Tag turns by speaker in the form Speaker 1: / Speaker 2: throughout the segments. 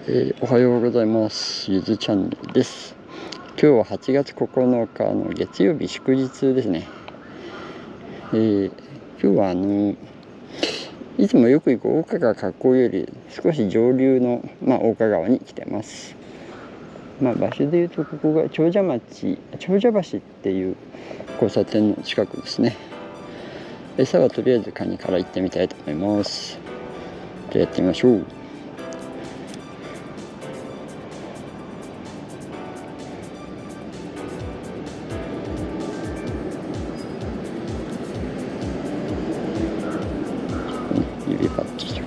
Speaker 1: おはようございます。ゆずチャンネルです。今日は8月9日の月曜日、祝日ですね。今日はいつもよく行く大川河口より少し上流の、大川川に来てます。場所でいうとここが長者橋っていう交差点の近くですね。餌はとりあえずカニから行ってみたいと思います。じゃあやってみましょう。指パッチして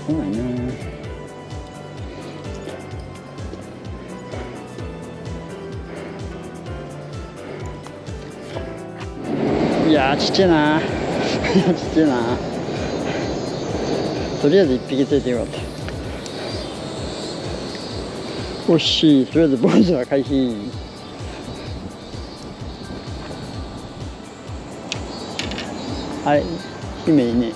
Speaker 1: 来ないな。いやーちっちゃいなちっちゃいな。とりあえず1匹ついてよかった。惜しい。とりあえず坊主は回避。はい、姫いいね。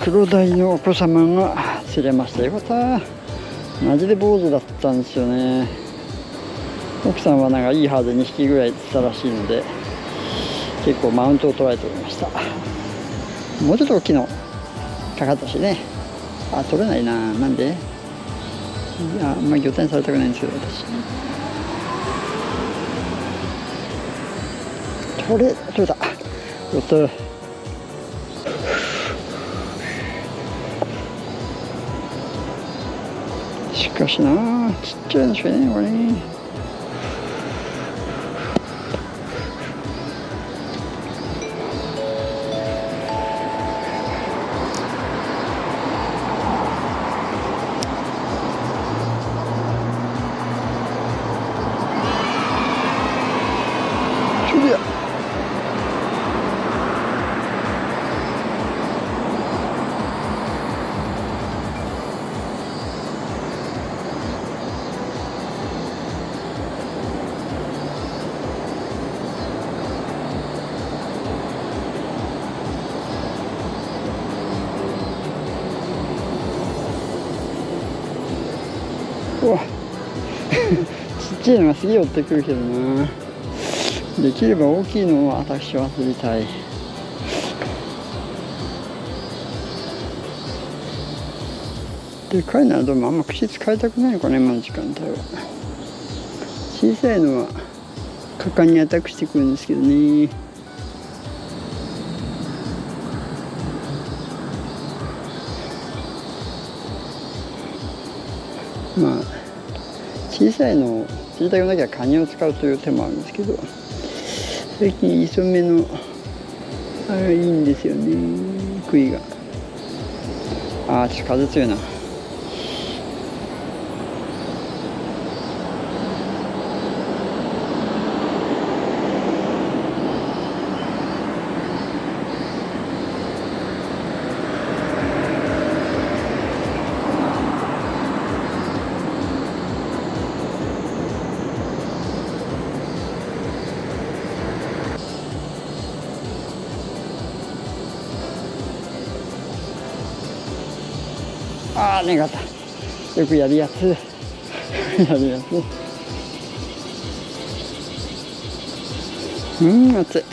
Speaker 1: 黒鯛のお子様が釣れました。よかった。マジで坊主だったんですよね。奥さんはなんかいいハード2匹ぐらい釣ったらしいので、結構マウントを取られておりました。もうちょっと大きいのかかったしね。取れないな。なんで？いや、あんまり魚体にされたくないんですけど、私。取れた。やった。しかしな、ちっちゃいのしかいないのかね。うわちっちゃいのがすげえ寄ってくるけどな。できれば大きいのを私は釣りたい。でかいのはどうもあんま口使いたくないのかね、今の時間帯は。小さいのは果敢にアタックしてくるんですけどね。小さいのを釣りたくなきゃカニを使うという手もあるんですけど、最近磯目のあれいいんですよね、食いが。ちょっと風強いな。ああ願った。よくやるやつやるやつ。暑い。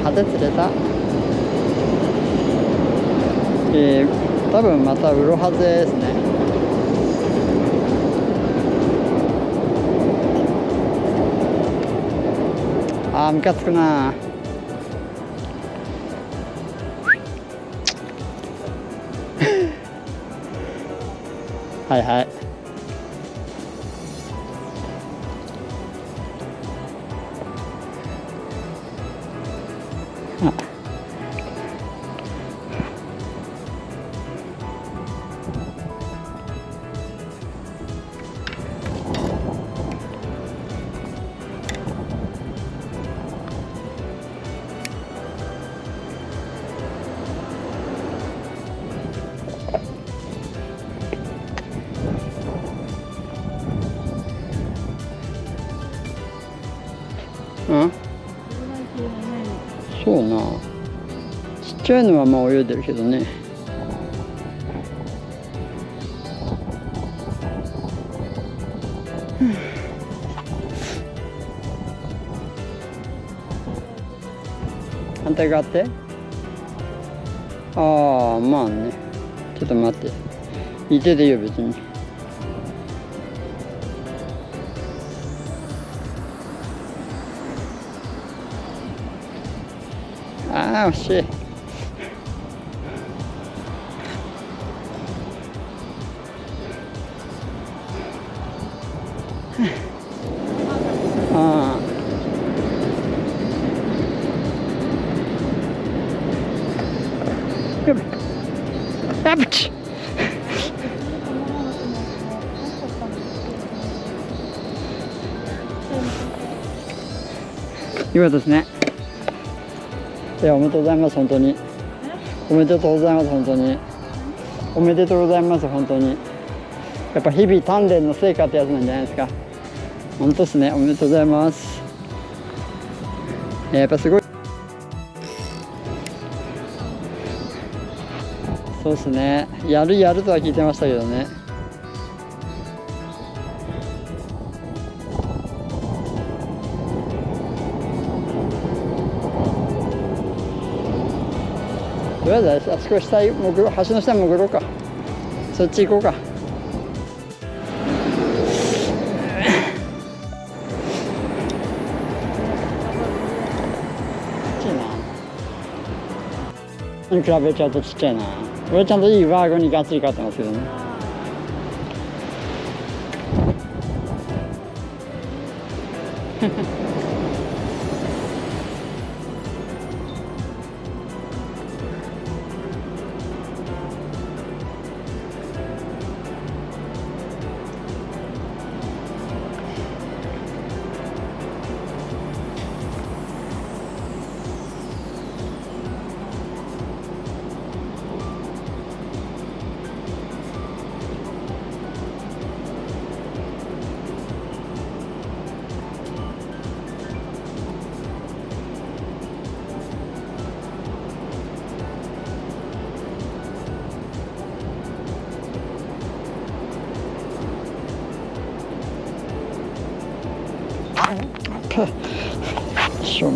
Speaker 1: ハゼ釣れた。多分またウロハゼですね。あームカつくな。はいはい。うん、そうな。ちっちゃいのはまあ泳いでるけどね。反対側って。ああまあね、ちょっと待って、いてでいいよ別に。ああ惜しい。ああやぶち。よかったですね。いやおめでとうございます本当に。おめでとうございます本当に。おめでとうございます本当に。やっぱ日々鍛錬の成果ってやつなんじゃないですか。本当ですね。おめでとうございます。やっぱすごい。そうですね。やるやるとは聞いてましたけどね。とりあえずあそこ下潜ろう。橋の下潜ろうか。そっち行こうか。に比べちゃうとちっちゃいな。俺ちゃんといいワーゴンにがっつり買ってますけどね。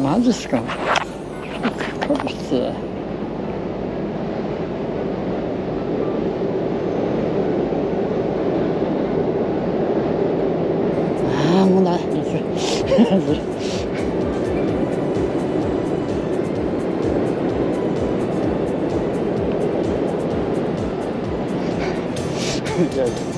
Speaker 1: マジっすか。普通。ああもうない。いやいや。